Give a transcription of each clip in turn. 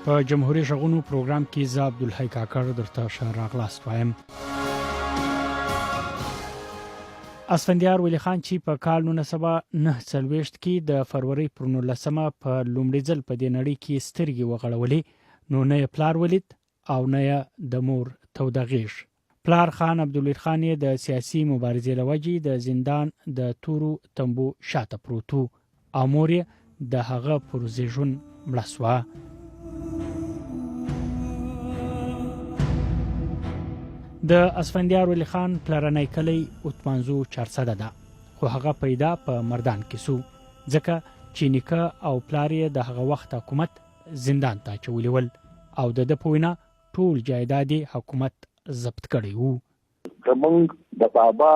په جمهوریت غونو پروګرام کې ز عبدالحی کاکړ درته ښه راغلاست وایم. اسفندیار ولی خان چې په کال 1949 کې د فروری پر 19 په لومړي ځل په دې نړۍ کې سترګې وغړولې، نو نه پلار ولید او نه د مور تودغیش. پلار خان عبدالولی خان د سیاسي مبارزې لوجې د زندان د تورو تنبو شاته پروتو او مور د هغه پر زیژون مړسوه. د اسفندیار ولی خان پلرنی کلی اتمانزو چارسده ده، خو هغه پیدا په مردان کې سو، ځکه چې نیکه او پلار یې د هغه وخت حکومت زندان ته اچولي ول او د په وینا ټول جایداد حکومت ضبط کړی وو. زمونږ د بابا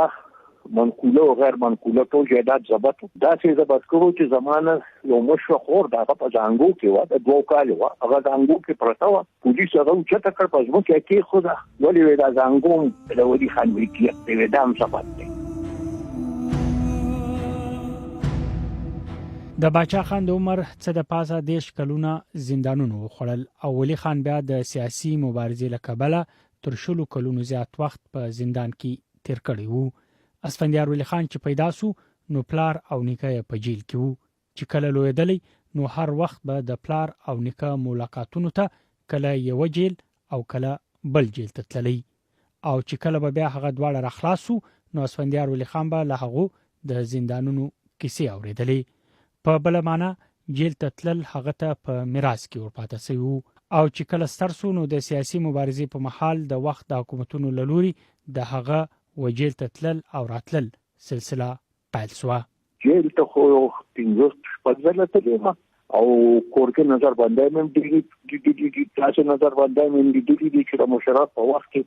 منقوله او غیر منقوله ټول جایداد ضبط داسې ضبط کړو چې زمانه یو مشر خور د هغه په ځانګو کې و، د 2 کال و، هغه ځانګو کې پرته و. پولیس هغه چته کړ په ځمکه کې خدا ولې ودا ځانګو د ولی خان ملکیت دی، دا هم ثبت دی. د باچا خان د عمر څه د پاسه 10 کلونه زندانونو وخوړل او ولی خان بیا د سیاسي مبارزې له کبله تر 10 کلونو زیات وخت په زندان کې تیر کړی وو. اسفندیار ولی خان چې پیدا سو نو پلار او نیکه په جیل کې وو، چې کله لویدلی نو هر وخت به د پلار او نیکه ملاقاتونو ته کله یو جیل او کله بل جیل ته تللی، او چې کله به بیا هغه دواړه راخلاصو نو اسفندیار ولی خان به له هغه د زندانونو کیسې اوریدلې. په بل معنا جیل ته تلل هغه ته په میراث کې ورپاته سوی وو، او چې کله ستر سو نو د سیاسي مبارزې په محل د وخت د حکومتونو لوري د هغه وجیل ته تلل او راتلل سلسله پیل شوه. جیل ته خو 15 ځله تلم او کورکه نظر باندې مې د تاسو نظر باندې مې د چې د مشرف په وخت کې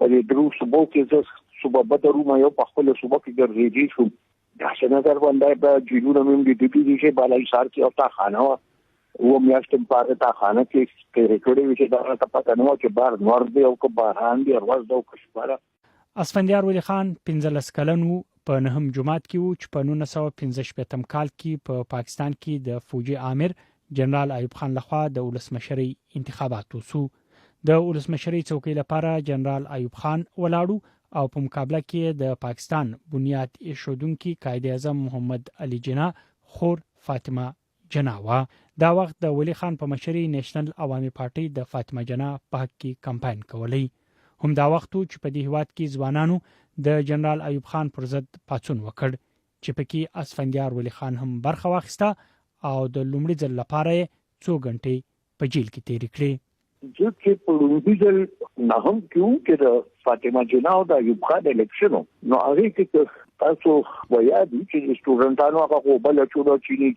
په درو صبح کې زه صبح بدرو ما یو په خپل صبح کې ګرځېدی شو. دا څه نظر باندې په جیلونو مې د چې بالای سار کې او تا خانه و میاشتم پاره تا خانه کې ریکورډ وی چې دا پته نه و چې بار نور دی او که باران دی او ورځ او کشباره. اسفندیار ولی خان 15 کلن وو، په نهم جماعت کې وو چې په 1915 کال کې په پاکستان کې د فوجي امیر جنرال ایوب خان لخوا د ولسمشری انتخابات وسو. د ولسمشری څوکۍ لپاره جنرال ایوب خان ولاړو او په مقابله کې د پاکستان بنیاد ایښودونکي قائد اعظم محمد علي جناح خور فاطمه جناح وا. دا وخت د ولی خان په مشرۍ نېشنل عوامي پارټي د فاطمه جناح په حق کې کمپاین کولی. هم دا وخت چې په دې هیواد کې ځوانانو د جنرال ایوب خان پر ضد پاڅون وکړ، چې پکې اسفندیار ولی خان هم برخه واخیسته او د لومړي ځل لپاره 2 غنټې په جیل کې تیر کړې. چې په لومړي ځل نه هم کې د فاطمه جناح او د ایوب خان الیکشن نو هغه کې تاسو ویا دي چې سټوډنټانو هغه بل چینی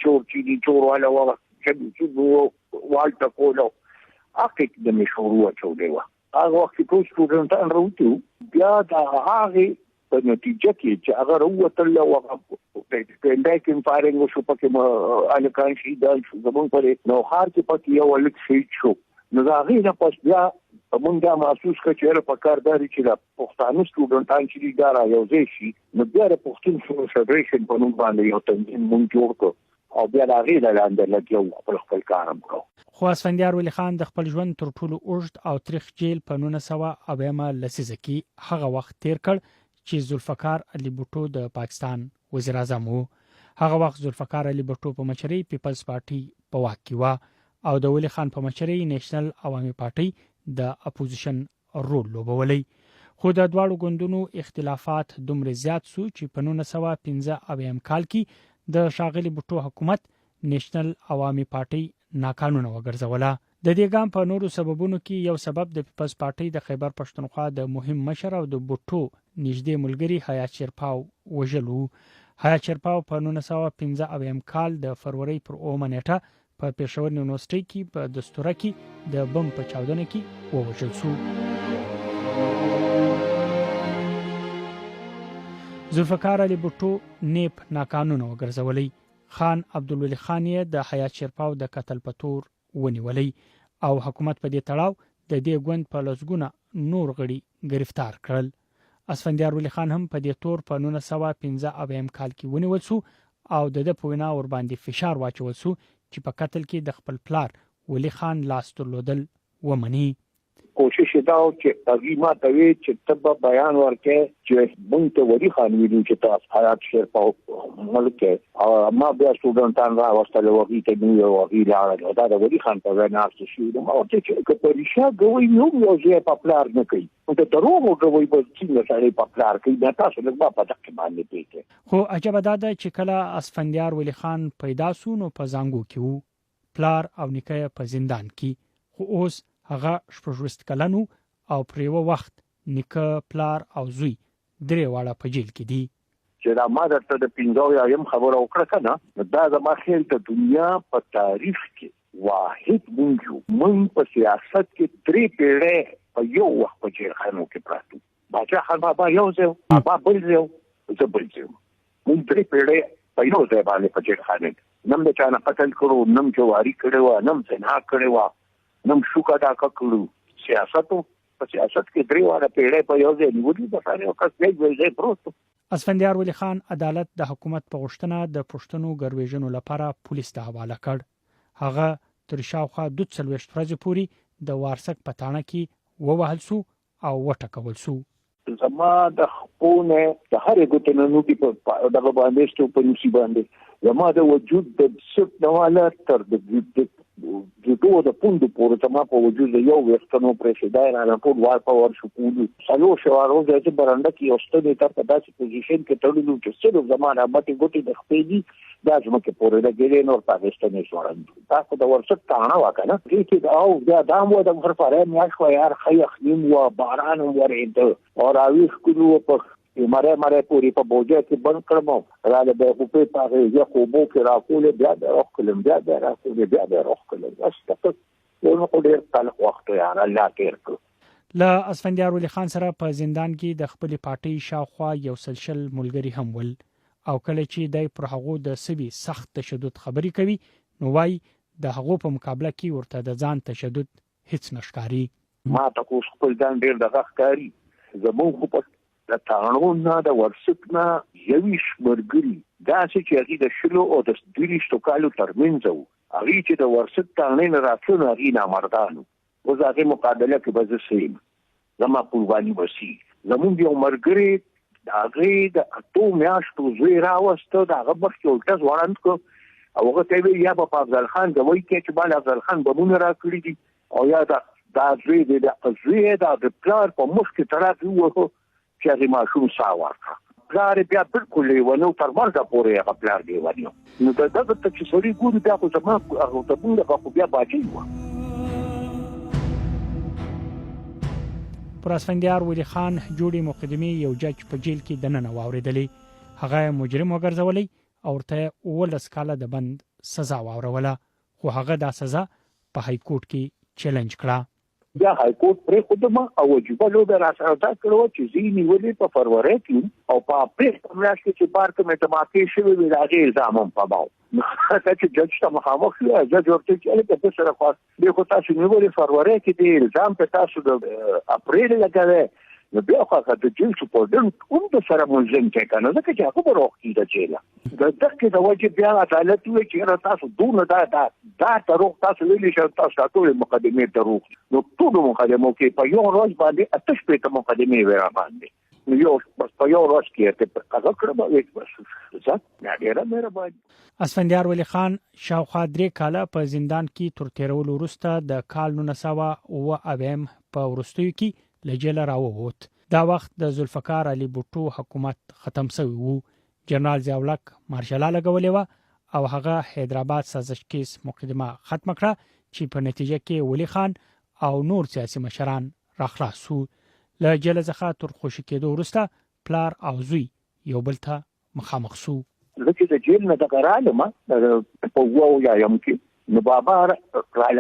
چور والا و چې والټ کولو اکه د مشورو چولې و. هغه وخت ټول سټوډنټان راوته بیا دا هغه په نتیجه کې چې هغه وروتل او پندای فایرینګ وشو پکې الکان شي دا زمون پرې نو هر کې پکې یو لک شي شو. نو دا غیره پس بیا مونږه محسوس کړ چې په کارداري چې د پښتون سټوډنټان چې دا را یو ځای شي نو بیا د پښتون فدریشن په نوم باندې یو تنظیم مونږ جوړ کړ او بیا دا غیره لاندې لګیو خپل کارم کو. خو اسفندیار ولی خان د خپل ژوند تر ټولو اوږد او تاریخ جیل په 1900 لسیزه کې هغه وخت تیر کړ چې ذوالفقار علي بوټو د پاکستان وزیر اعظم وو. هغه وخت ذوالفقار علي بوټو په مشرۍ پیپلز پارټي په واک کې و او د ولی خان په مشرۍ نېشنل عوامي پارټي د اپوزیشن رول لوبولی. خو د دواړو ګوندونو اختلافات دومره زیات سو چې په 1915 کال کې د شاغلي بوټو حکومت نېشنل عوامي پارټي ناقانونه وګرځوله. د دې ګام په نورو سببونو کې یو سبب د پیپلز پارټي د خیبر پښتونخوا د مهم مشر او د بوټو نږدې ملګری حیات شیرپاو وژلو. حیات شیرپاو په 1915 کال د فروری پر 9 نیټه په پېښور یونیورسيټي کې په دستوره کې د بم په چاودنه کې ووژل شو. ذوالفقار علي بوټو نیپ ناقانونه وګرځولې. خان عبدالولی خان د حیات شیرپاو د قتل په تور ونیولې او حکومت په دې تړاو د دې ګوند په لسګونه نور غړي گرفتار کړل. اسفندیار ولی خان هم په دې تور په 1915 کال کې ونیول شو او د په وینا ور باندې فشار واچول شو چې په قتل کې د خپل پلار ولی خان لاس درلودل ومني. کوشش دا چې هغه ما ته وی چې تب بیان ورکې چې مونږ ته ولی خان ویلو چې تاسو حالات شیر په ملک او ما بیا سټوډنټان را واستل وږي ته نیو وږي لاړ دا د ولی خان په وینا څه شو نو چې پریشا غوي نو یو ځای په پلار نه کوي نو ته دروغ غوي په څنګه سره په پلار کوي دا تاسو نه په تک باندې پیته. خو عجب دا ده چې کله اسفندیار ولی خان پیدا سو نو په زنګو کې وو، پلار او نیکه په زندان کې، خو اوس هغه 14 کلن او پر یو وخت نیکه پلار او زوی درې واړه په جیل کې دي. چې دا ما درته د 15 یم خبره وکړه کنه دا زما خیال ته دنیا په تاریخ کې واحد مونږ په سیاست کې 3 پیړۍ په یو وخت په جیل خانو کې پراته. باچا خان بابا یو ځای بابا بل ځای زبل ځای مونږ 3 پیړۍ په یو ځای باندې په جیل خانه نم د چانه قتل کړو، نم جواری کړو، نم زنا کړو، نم شوکا دا کړو. سیاستو په سیاست کې 3 واړه پیړۍ په یو ځای نیولې د خانه کس یې ځای پروت. اسفندیار ولی خان عدالت د حکومت په غوښتنه د پښتنو ګرویژنو لپاره پولیس ته حواله کړ. هغه تر شاوخوا 240 ورځې پورې د وارسک په تاڼه کې ووهل سو او وټکول سو. زما د خپونه د هر ګوتنه نو کې په دغه باندې ستو په نسی باندې زما د وجود د څټ نواله تر د جوړو د پوند پورې زما په وجود یو وختونو پرېښدای نه ټول وار په ور شو کولو سلو شوارو چې برنده کې اوستنې ته په داسې پوزیشن کې تړلو چې څلور زمانه مټي ګوتې د خپېدي دا زمکه پورې د ګلې نور پاکستاني شوړند تاسو د ورڅ تاڼه وکنه چې او دا دامو د غرفاره میاش خو یار خیخ نیم و باران ورېد او راويخ کولو په مره پوری په بوجه کې بند کړم را له به په پاره یو خوبو کې راکول بیا د روخلم بیا د راکول بیا د روخلم واستفق نو په ډېر تعلق وخت یار الله تیر کړ. له اسفندیار ولی خان سره په زندان کې د خپل پارټي شاوخوا یو سلسل ملګری هم ول او کله چې د پر هغه د سوي سخت تشدد خبري کوي نو وايي د هغه په مقابله کې ورته د ځان تشدد هیڅ نشکاري. ما تاسو خپل ځان ډېر دغه ښکاری زموږ خو د تاڼو نه د ورسک نه یویش مرګري دا چې هغه د شلو او د 200 کالو ترمنځ وو هغه چې د ورسک تاڼې نه راتلو هغه نه مردانو او ځکه مقابله کې به زسیم زما قرباني وسی زموږ یو مرګري هغه د اټو میاشتو زوی راوسته دا هغه بخت یو تاسو وړاند کو او هغه ته یا په افضل خان د وای کې چې بل افضل خان بمونه را کړی دي او یا دا زوی د پلار په مخ کې تراپی وو چې هغه ماشوم ساوارخه پلار بیا بالکل ونه تر مرګ پورې هغه پلار دی ونیو نو دا د چې سوري ګوري بیا خو زما هغه ته موږ خو بیا باچي وو. پر اسفندیار ولی خان جوړي مقدمه یو جج په جیل کې دننه واوریدلې هغه مجرم وګرځولې او ورته ولس کاله د بند سزا واوروله خو هغه دا سزا په های کورټ کې چیلنج کړه. بیا های کورټ پرې خودمه او وجوبه لو به راځه تا کړو چې زینی ولې په فروری کې او په اپریل په میاشت کې چې پارک متماکي شوی وی راځي الزام په باو ته چې جج ته مخامخ شو جج ورته چې له په سره خاص به خو تاسو نیولې فروری کې دی الزام په تاسو د اپریل لګوي نو بیا خو د جیل سپورټنټ هم د سره ملزم کې کنه ځکه چې هغه وروختی د جیل د دغه د وجه بیا عدالت وی چې تاسو دونه دا تروخ تاسو ویلې چې تاسو ټول مقدمه تروخ نو ټول مقدمه کې په یو ورځ باندې اتش په مقدمه ورا باندې نو یو په یو ورځ کې ته هغه کړم یو بس ځکه نه ډیره مهرباني. اسفندیار ولی خان شاوخوا 3 کاله په زندان کې تر تیرولو وروسته د کال 1990 په ورستیو کې لجل راووت. دا وخت د ذوالفقار علي بوټو حکومت ختم شوی وو. جنرال ضیاءالحق مارشال لګولې و او هغه حیدرآباد سازش کیس مقدمه ختم کړه چې په نتیجه کې ولی خان او نور سیاسي مشران راخلاص شو. له جیل څخه تر خوشی کېدو وروسته پلار او زوی یو بل ته مخامخ شو. لکه د جیل نه د قراله ما په وو یا یم کې نو بابا را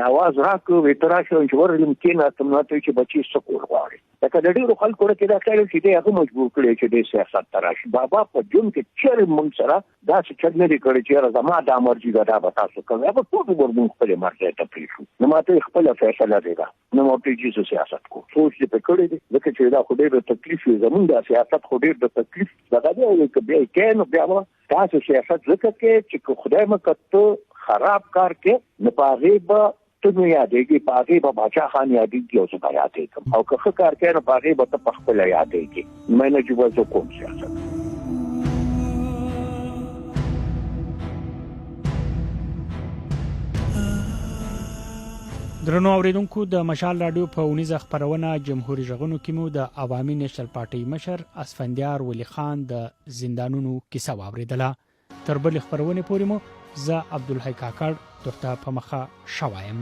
आवाज راکو وتراشه چې ورلم کېنه تمناته چې بچي سکول غواړي دا د ډیرو خلکو کې دا کار چې هغه مجبور کړي چې د سیاست تراشي بابا په جون کې چیرې مونږ سره دا چې نه لري کړي چې زما د امرجی دا به تاسو کوي هغه ټول ورمون خپل مرته ته پریښو نو ماته خپل فیصله دیګا نو ماته چې سیاست کو سوچ دې پکړې دي ځکه چې دا خو ډېر تکلیف زمونږ د سیاست خو ډېر د تکلیف دا دی چې بیا کېنو بیا تاسو سیاست ځکه چې خدای مکته خراب کار کې نه پاره به ته نو یادېږي پاګې به باچا خان یادېږي او څه یادېږي او که کار کوي نو پاګې به ته خپل یادېږي مې نه جوړ کوم سیاست. درنو اوریدونکو د مشال رادیو په اونیزه خبرونه جمهوریت ژغونو کې مو د عوامي نېشنل پارټي مشر اسفندیار ولی خان د زندانونو کیسه واوریدله. تر بل خبرونه پورې مو زه عبدالحی کاکړ دغه په مخه شوایم.